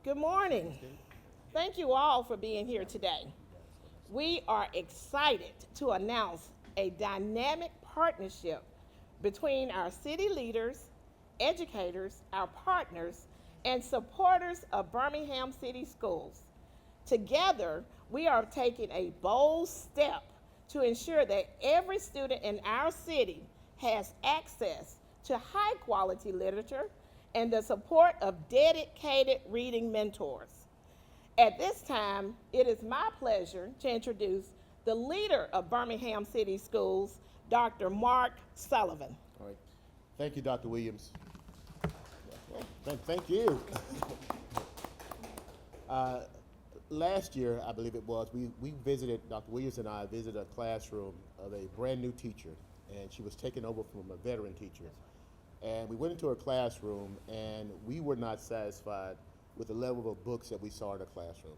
Good morning. Thank you all for being here today. We are excited to announce a dynamic partnership between our city leaders, educators, our partners, and supporters of Birmingham City Schools. Together, we are taking a bold step to ensure that every student in our city has access to high quality literature and the support of dedicated reading mentors. At this time, it is my pleasure to introduce the leader of Birmingham City Schools, Dr. Mark Sullivan. All right. Thank you, Dr. Williams. Thank you. uh, Last year, I believe it was, we visited, Dr. Williams and I visited a classroom of a brand new teacher, and she was taken over from a veteran teacher. And we went into her classroom, and we were not satisfied with the level of books that we saw in the classroom.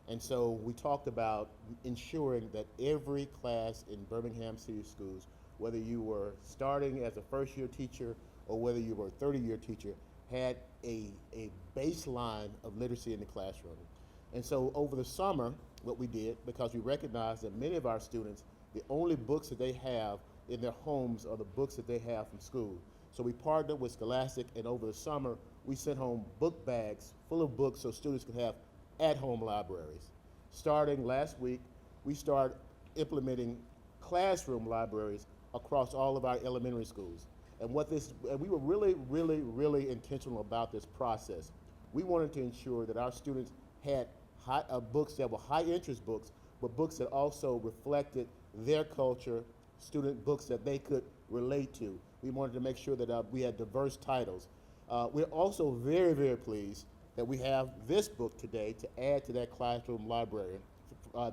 And so we talked about ensuring that every class in Birmingham City Schools, whether you were starting as a first-year teacher or whether you were a 30-year teacher, had a baseline of literacy in the classroom. And so over the summer, what we did, because we recognized that many of our students, the only books that they have in their homes are the books that they have from school. So we partnered with Scholastic, and over the summer, we sent home book bags full of books so students could have at-home libraries. Starting last week, we started implementing classroom libraries across all of our elementary schools. And we were really intentional about this process. We wanted to ensure that our students had books that were high interest books, but books that also reflected their culture, student books that they could relate to. We wanted to make sure that we had diverse titles. We're also very pleased that we have this book today to add to that classroom library.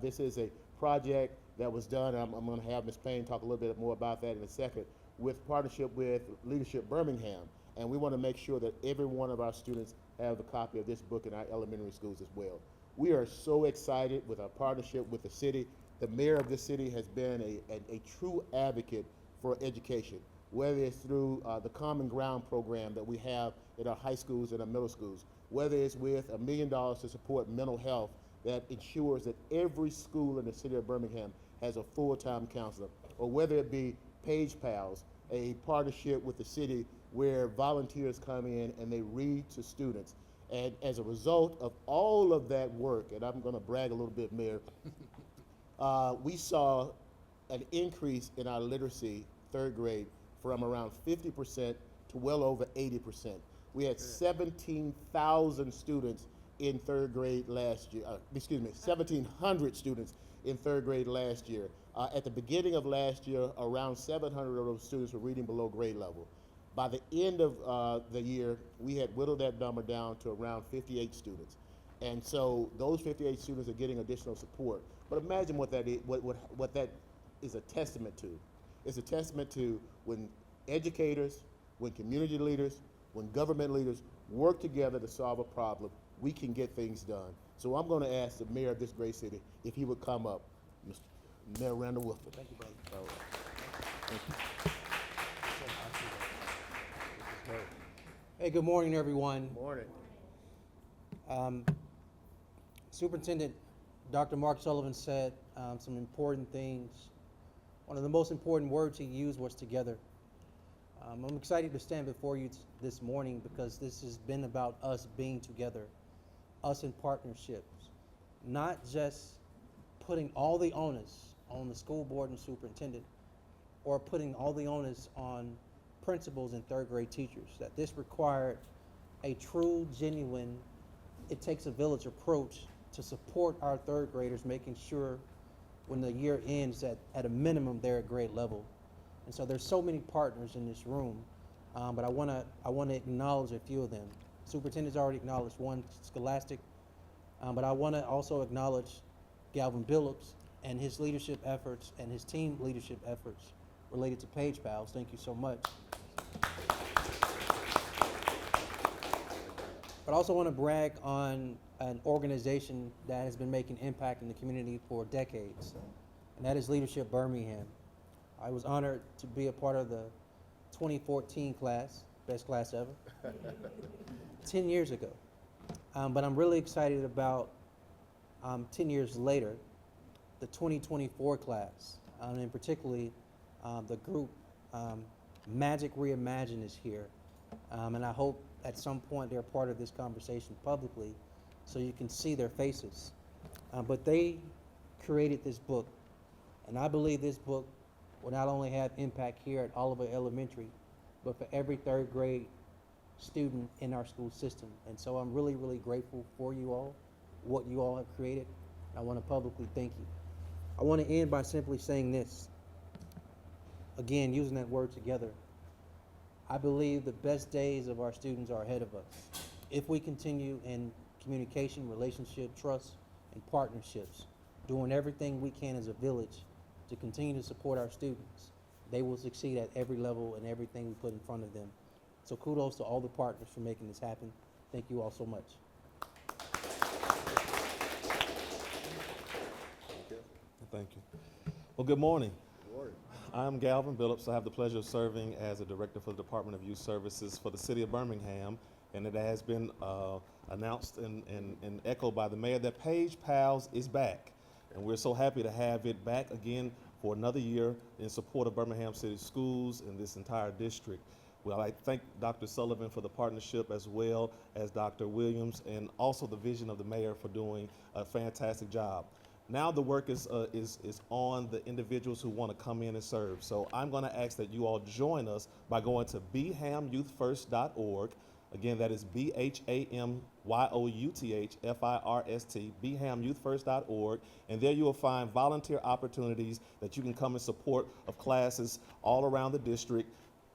This is a project that was done, I'm going to have Ms. Payne talk a little bit more about that in a second, with partnership with Leadership Birmingham. And we want to make sure that every one of our students have a copy of this book in our elementary schools as well. We are so excited with our partnership with the city. The mayor of this city has been a true advocate for education, whether it's through the Common Ground program that we have in our high schools and our middle schools, whether it's with $1 million to support mental health that ensures that every school in the city of Birmingham has a full-time counselor, or whether it be Page Pals, a partnership with the city where volunteers come in and they read to students. And as a result of all of that work, and I'm going to brag a little bit, Mayor, we saw an increase in our literacy third grade from around 50% to well over 80%. We had 17,000 students in third grade last year, 1,700 students in third grade last year. At the beginning of last year, around 700 of those students were reading below grade level. By the end of the year, we had whittled that number down to around 58 students. And so those 58 students are getting additional support. But imagine what that is, what that is a testament to. It's a testament to when educators, when community leaders, when government leaders work together to solve a problem, we can get things done. So I'm going to ask the mayor of this great city if he would come up, Mr. Mayor Randall Woodfin. Thank you, brother. Thank you. Hey, good morning, everyone. Morning. Superintendent Dr. Mark Sullivan said some important things. One of the most important words he used was together. I'm excited to stand before you this morning because this has been about us being together, us in partnerships, not just putting all the onus on the school board and superintendent or putting all the onus on principals and third grade teachers, that this required a true, genuine, it takes a village approach to support our third graders, making sure when the year ends that at a minimum they're at grade level. And so there's so many partners in this room, but I want to acknowledge a few of them. Superintendent's already acknowledged one, Scholastic, but I want to also acknowledge Galvin Billups and his leadership efforts and his team leadership efforts related to Page Pals. Thank you so much. But I also want to brag on an organization that has been making impact in the community for decades, and that is Leadership Birmingham. I was honored to be a part of the 2014 class, best class ever, 10 years ago. But I'm really excited about 10 years later, the 2024 class, and particularly the group Magic Reimagined is here. And I hope at some point they're part of this conversation publicly so you can see their faces. But they created this book, and I believe this book will not only have impact here at Oliver Elementary, but for every third grade student in our school system. And so I'm really, really grateful for you all, what you all have created. I want to publicly thank you. I want to end by simply saying this. Again, using that word together. I believe the best days of our students are ahead of us. If we continue in communication, relationship, trust, and partnerships, doing everything we can as a village to continue to support our students, they will succeed at every level and everything we put in front of them. So kudos to all the partners for making this happen. Thank you all so much. Thank you. Well, good morning. I'm Galvin Billups. I have the pleasure of serving as a director for the Department of Youth Services for the City of Birmingham, and it has been announced and echoed by the mayor that Page Pals is back, and we're so happy to have it back again for another year in support of Birmingham City Schools and this entire district. Well, I thank Dr. Sullivan for the partnership, as well as Dr. Williams, and also the vision of the mayor for doing a fantastic job. Now the work is on the individuals who want to come in and serve. So I'm going to ask that you all join us by going to bhamyouthfirst.org. Again, that is BHAMYOUTHFIRST, bhamyouthfirst.org. And there you will find volunteer opportunities that you can come in support of classes all around the district,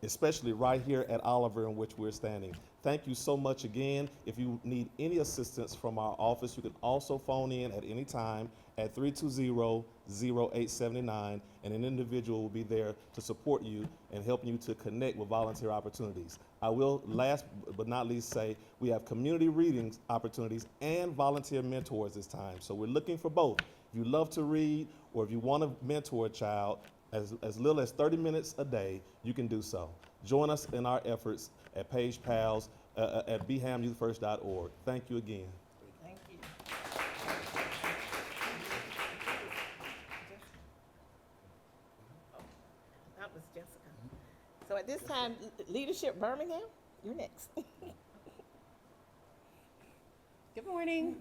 especially right here at Oliver, in which we're standing. Thank you so much again. If you need any assistance from our office, you can also phone in at any time at 320-0879, and an individual will be there to support you and help you to connect with volunteer opportunities. I will, last but not least, say we have community reading opportunities and volunteer mentors this time. So we're looking for both. If you love to read, or if you want to mentor a child, as little as 30 minutes a day, you can do so. Join us in our efforts at Page Pals at bhamyouthfirst.org. Thank you again. Thank you. That was Jessica. So at this time, Leadership Birmingham, you're next. Good morning.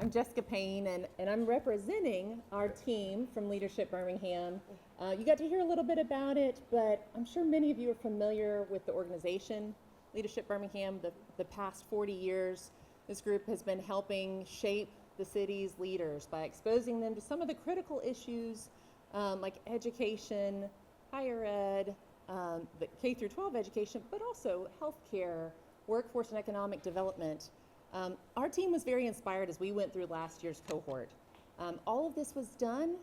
I'm Jessica Payne, and I'm representing our team from Leadership Birmingham. You got to hear a little bit about it, but I'm sure many of you are familiar with the organization, Leadership Birmingham. The past 40 years, this group has been helping shape the city's leaders by exposing them to some of the critical issues like education, higher ed, the K through 12 education, but also healthcare, workforce and economic development. Our team was very inspired as we went through last year's cohort. All of this was done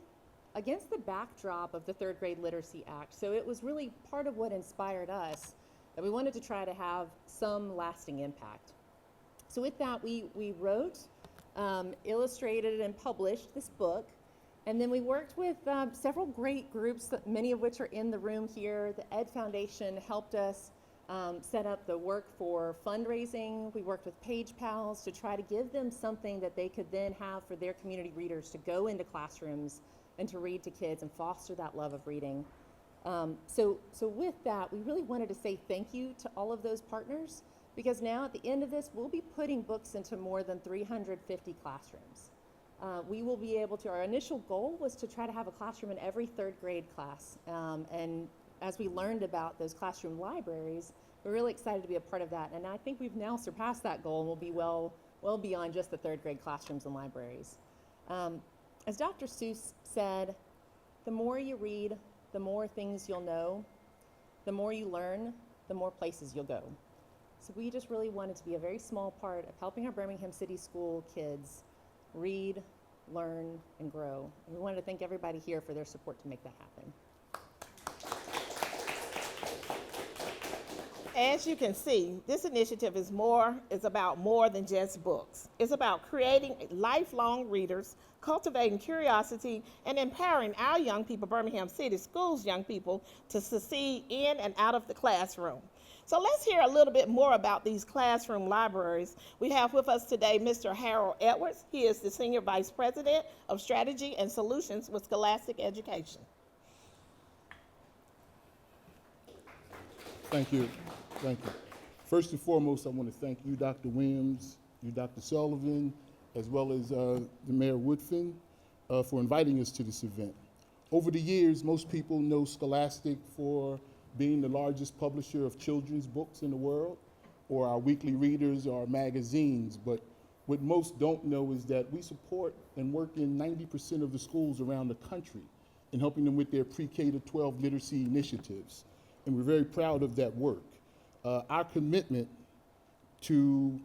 against the backdrop of the Third Grade Literacy Act. So it was really part of what inspired us, that we wanted to try to have some lasting impact. So with that, we wrote, illustrated, and published this book. And then we worked with several great groups, many of which are in the room here. The Ed Foundation helped us set up the work for fundraising. We worked with Page Pals to try to give them something that they could then have for their community readers to go into classrooms and to read to kids and foster that love of reading. So with that, we really wanted to say thank you to all of those partners, because now at the end of this, we'll be putting books into more than 350 classrooms. We will be able to, our initial goal was to try to have a classroom in every third grade class. And as we learned about those classroom libraries, we're really excited to be a part of that. And I think we've now surpassed that goal and we'll be well beyond just the third grade classrooms and libraries. As Dr. Seuss said, the more you read, the more things you'll know. The more you learn, the more places you'll go. So we just really wanted to be a very small part of helping our Birmingham City School kids read, learn, and grow. And we wanted to thank everybody here for their support to make that happen. As you can see, this initiative is about more than just books. It's about creating lifelong readers, cultivating curiosity, and empowering our young people, Birmingham City Schools young people, to succeed in and out of the classroom. So let's hear a little bit more about these classroom libraries. We have with us today Mr. Harold Edwards. He is the Senior Vice President of Strategy and Solutions with Scholastic Education. Thank you. Thank you. First and foremost, I want to thank you, Dr. Williams, you, Dr. Sullivan, as well as the Mayor Woodfin for inviting us to this event. Over the years, most people know Scholastic for being the largest publisher of children's books in the world, or our weekly readers or our magazines. But what most don't know is that we support and work in 90% of the schools around the country in helping them with their pre-K to 12 literacy initiatives. And we're very proud of that work. Our commitment to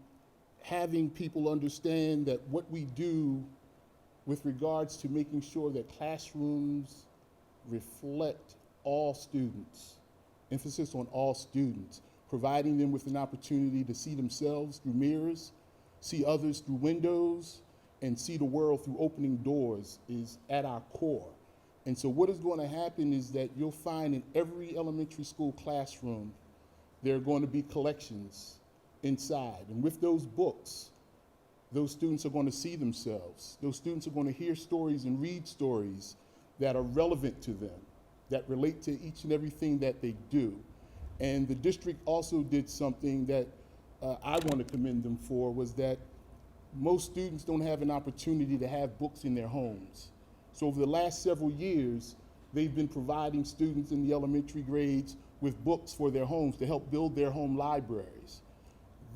having people understand that what we do with regards to making sure that classrooms reflect all students, emphasis on all students, providing them with an opportunity to see themselves through mirrors, see others through windows, and see the world through opening doors is at our core. And so what is going to happen is that you'll find in every elementary school classroom, there are going to be collections inside. And with those books, those students are going to see themselves. Those students are going to hear stories and read stories that are relevant to them, that relate to each and everything that they do. And the district also did something that I want to commend them for, was that most students don't have an opportunity to have books in their homes. So over the last several years, they've been providing students in the elementary grades with books for their homes to help build their home libraries.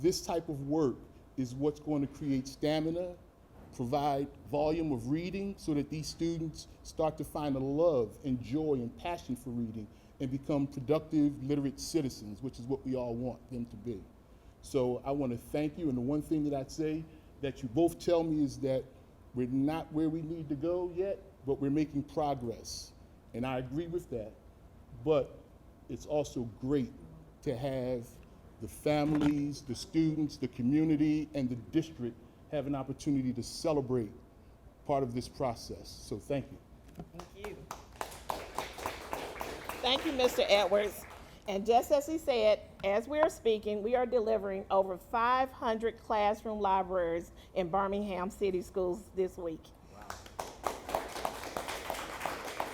This type of work is what's going to create stamina, provide volume of reading so that these students start to find a love and joy and passion for reading and become productive, literate citizens, which is what we all want them to be. So I want to thank you, and the one thing that I'd say that you both tell me is that we're not where we need to go yet, but we're making progress. And I agree with that, but it's also great to have the families, the students, the community, and the district have an opportunity to celebrate part of this process. So thank you. Thank you. Thank you, Mr. Edwards. And just as he said, as we are speaking, we are delivering over 500 classroom libraries in Birmingham City Schools this week. Wow.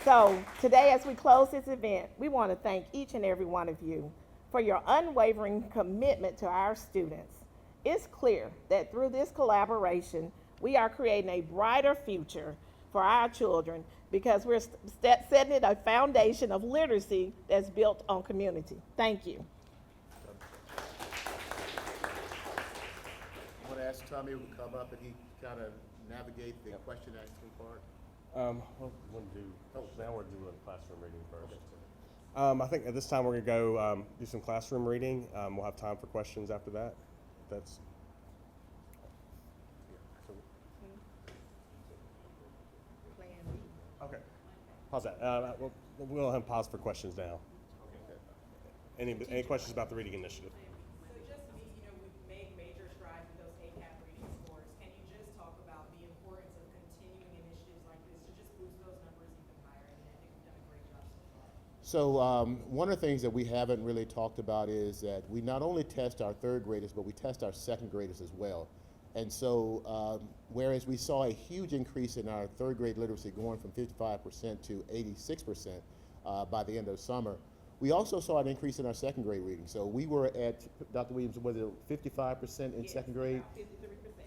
So today, as we close this event, we want to thank each and every one of you for your unwavering commitment to our students. It's clear that through this collaboration, we are creating a brighter future for our children because we're setting a foundation of literacy that's built on community. Thank you. I want to ask Tommy to come up and he kind of navigate the question asking part. Now we're doing classroom reading first. I think at this time we're going to go do some classroom reading. We'll have time for questions after that. That's okay. Pause that. We'll have pause for questions now. Any questions about the reading initiative? So just to be, we've made major strides with those ACAP reading scores. Can you just talk about the importance of continuing initiatives like this to just boost those numbers even higher? And I think we've done a great job so far. So one of the things that we haven't really talked about is that we not only test our third graders, but we test our second graders as well. And so whereas we saw a huge increase in our third grade literacy going from 55% to 86% by the end of summer, we also saw an increase in our second grade reading. So we were at, Dr. Williams, was it 55% in second grade?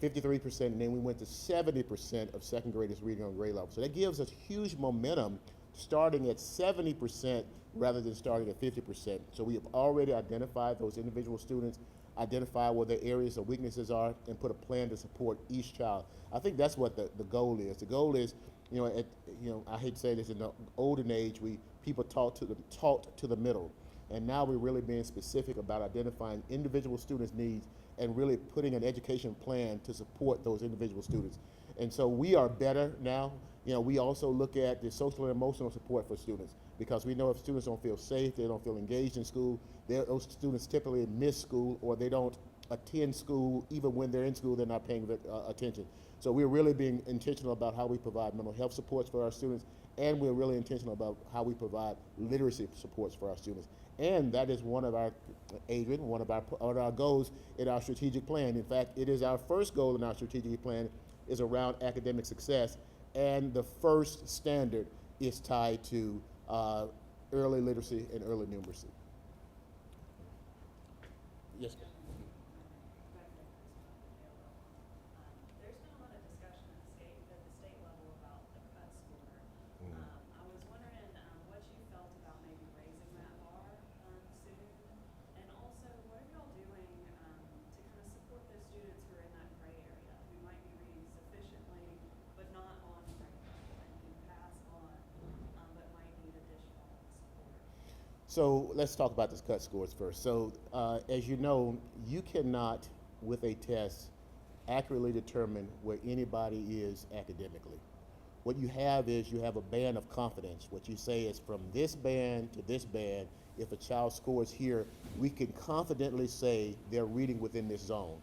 53%, and then we went to 70% of second graders reading on grade level. So that gives us huge momentum starting at 70% rather than starting at 50%. So we have already identified those individual students, identify where their areas of weaknesses are, and put a plan to support each child. I think that's what the goal is. The goal is, I hate to say this, in the olden age, people taught to the middle, and now we're really being specific about identifying individual students' needs and really putting an education plan to support those individual students. And so we are better now. We also look at the social and emotional support for students, because we know if students don't feel safe, they don't feel engaged in school, those students typically miss school, or they don't attend school. Even when they're in school, they're not paying attention. So we're really being intentional about how we provide mental health supports for our students and we're really intentional about how we provide literacy supports for our students. And that is one of our, Adrian, one of our goals in our strategic plan. In fact, it is our first goal in our strategic plan is around academic success, and the first standard is tied to early literacy and early numeracy. Yes, ma'am. There's been a lot of discussion at the state level about the cut score. I was wondering what you felt about maybe raising that bar soon, and also what are y'all doing to kind of support those students who are in that gray area, who might be reading sufficiently but not on grade level and can pass on, but might need additional support. So let's talk about this cut scores first. So as you know, you cannot, with a test, accurately determine where anybody is academically. What you have is you have a band of confidence. What you say is from this band to this band, if a child scores here, we can confidently say they're reading within this zone.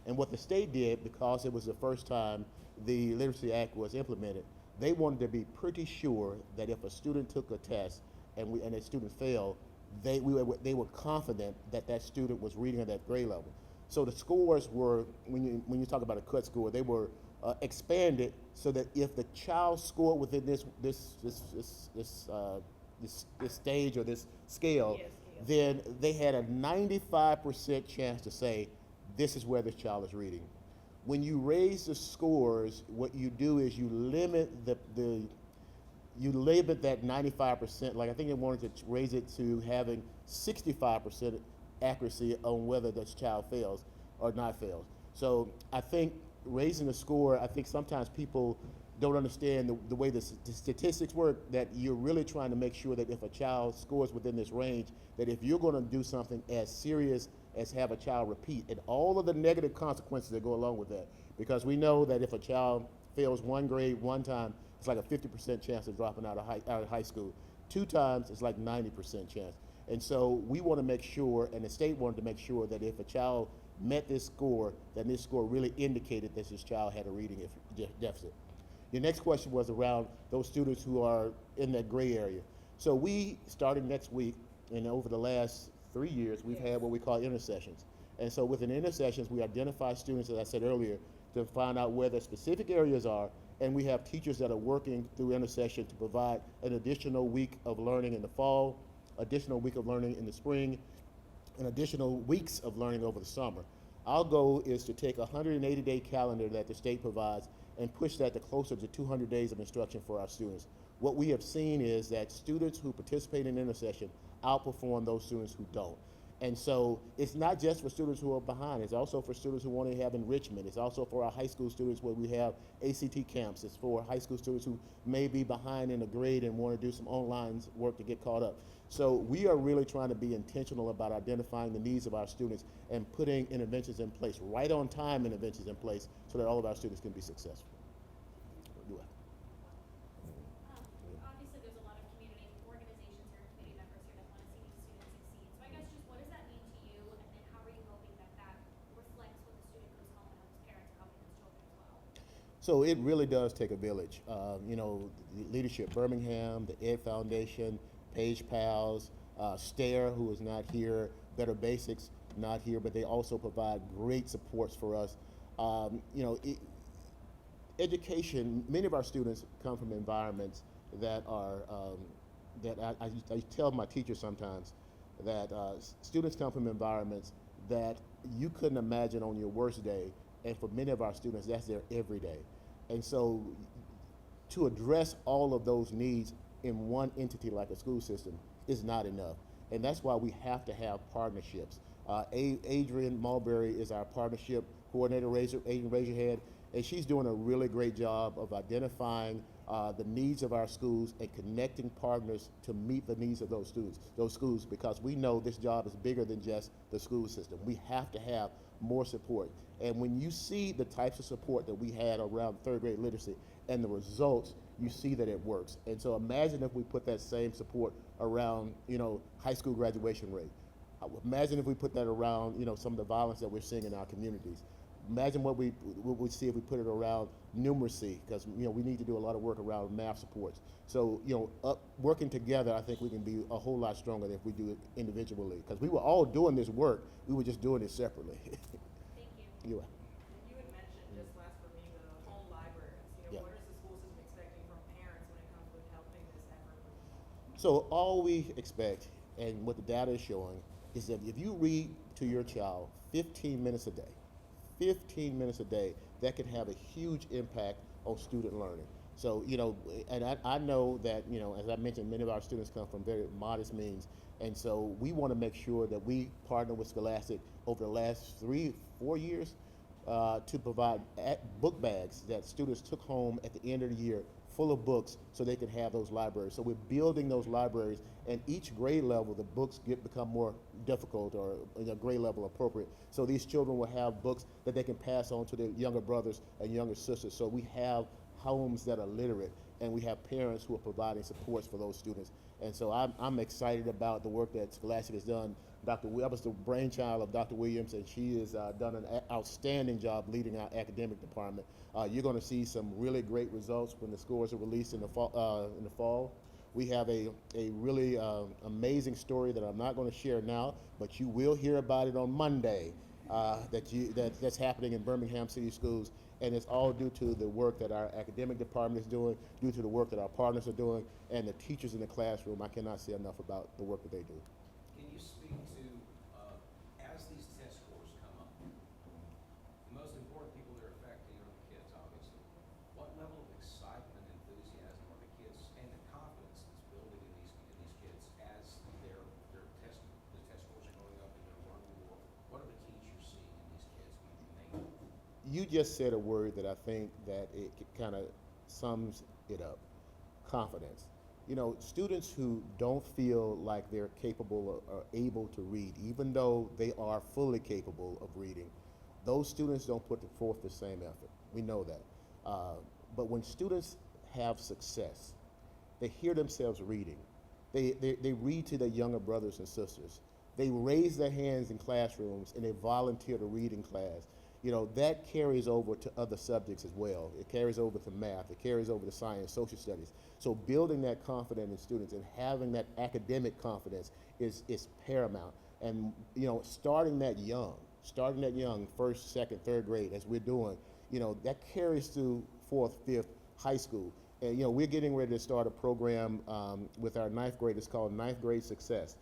And what the state did, because it was the first time the Literacy Act was implemented, they wanted to be pretty sure that if a student took a test and a student failed, they were confident that that student was reading at that grade level. So the scores were, when you talk about a cut score, they were expanded so that if the child scored within this stage or this scale, Yes, yes. then they had a 95% chance to say this is where this child is reading. When you raise the scores, what you do is you limit you limit that 95%, like I think they wanted to raise it to having 65% accuracy on whether this child fails or not fails. So I think raising the score, I think sometimes people don't understand the way the statistics work, that you're really trying to make sure that if a child scores within this range, that if you're going to do something as serious as have a child repeat, and all of the negative consequences that go along with that, because we know that if a child fails one grade one time, it's like a 50% chance of dropping out of high school. 2 times, it's like 90% chance. And so we want to make sure, and the state wanted to make sure, that if a child met this score, then this score really indicated that this child had a reading deficit. Your next question was around those students who are in that gray area. So we, starting next week, and over the last 3 years, we've had what we call intersessions. And so within intersessions, we identify students, as I said earlier, to find out where their specific areas are, and we have teachers that are working through intersession to provide an additional week of learning in the fall, additional week of learning in the spring, and additional weeks of learning over the summer. Our goal is to take a 180-day calendar that the state provides and push that to closer to 200 days of instruction for our students. What we have seen is that students who participate in intersession outperform those students who don't. And so it's not just for students who are behind, it's also for students who want to have enrichment. It's also for our high school students where we have ACT camps. It's for high school students who may be behind in a grade and want to do some online work to get caught up. So we are really trying to be intentional about identifying the needs of our students and putting interventions in place, right on time interventions in place, so that all of our students can be successful. Obviously, there's a lot of community organizations here, community members here that want to see these students succeed. So I guess just what does that mean to you, and then how are you hoping that that reflects when the student goes home and how his parents are helping those children as well? So it really does take a village. You know, the leadership, Birmingham, the Ed Foundation, Page Pals, STARE, who is not here, Better Basics, not here, but they also provide great supports for us. You know, education, many of our students come from environments that are, I tell my teachers sometimes that students come from environments that you couldn't imagine on your worst day, and for many of our students, that's their every day. And so to address all of those needs in one entity like a school system is not enough. And that's why we have to have partnerships. Adrian Mulberry is our partnership coordinator. Adrian, raise your hand. And she's doing a really great job of identifying the needs of our schools and connecting partners to meet the needs of those schools, because we know this job is bigger than just the school system. We have to have more support. And when you see the types of support that we had around third grade literacy and the results, you see that it works. And so imagine if we put that same support around, you know, high school graduation rate. Imagine if we put that around, you know, some of the violence that we're seeing in our communities. imagine what we would see if we put it around numeracy, because we need to do a lot of work around math supports. So working together, I think we can be a whole lot stronger than if we do it individually, because we were all doing this work, we were just doing it separately. Thank you. You are. You had mentioned, just last for me, the home libraries. Yeah. What is the school system expecting from parents when it comes with helping this effort? So all we expect, and what the data is showing, is that if you read to your child 15 minutes a day, 15 minutes a day, that can have a huge impact on student learning. So, and I know that, as I mentioned, many of our students come from very modest means, and so we want to make sure that we partner with Scholastic over the last 3-4 years to provide book bags that students took home at the end of the year full of books so they can have those libraries. So we're building those libraries, and each grade level, the books become more difficult or grade level appropriate. So these children will have books that they can pass on to their younger brothers and younger sisters. So we have homes that are literate, and we have parents who are providing supports for those students. And so I'm excited about the work that Scholastic has done. That was the brainchild of Dr. Williams, and she has done an outstanding job leading our academic department. You're going to see some really great results when the scores are released in the fall. We have a really amazing story that I'm not going to share now, but you will hear about it on Monday. That's happening in Birmingham City Schools, and it's all due to the work that our academic department is doing, due to the work that our partners are doing, and the teachers in the classroom. I cannot say enough about the work that they do. Can you speak to, as these test scores come up, the most important people that are affected are the kids, obviously. What level of excitement and enthusiasm are the kids, and the confidence that's building in these kids as the test scores are going up and they're learning more? What are the teachers seeing in these kids when they? You just said a word that I think that it kind of sums it up: confidence. Students who don't feel like they're capable or able to read, even though they are fully capable of reading, those students don't put forth the same effort. We know that. But when students have success, they hear themselves reading. They read to their younger brothers and sisters. They raise their hands in classrooms and they volunteer to read in class. That carries over to other subjects as well. It carries over to math. It carries over to science, social studies. So building that confidence in students and having that academic confidence is paramount. And, starting that young, first, second, third grade, as we're doing, that carries through fourth, fifth, high school. And, we're getting ready to start a program with our ninth grade. It's called Ninth Grade Success.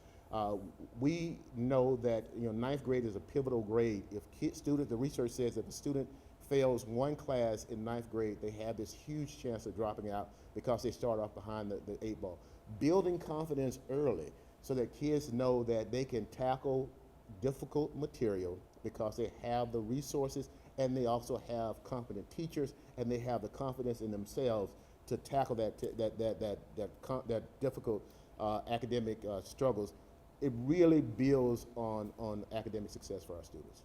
We know that ninth grade is a pivotal grade. If the research says that the student fails one class in ninth grade, they have this huge chance of dropping out because they start off behind the 8 ball. Building confidence early so that kids know that they can tackle difficult material because they have the resources, and they also have competent teachers, and they have the confidence in themselves to tackle that difficult academic struggles. It really builds on academic success for our students.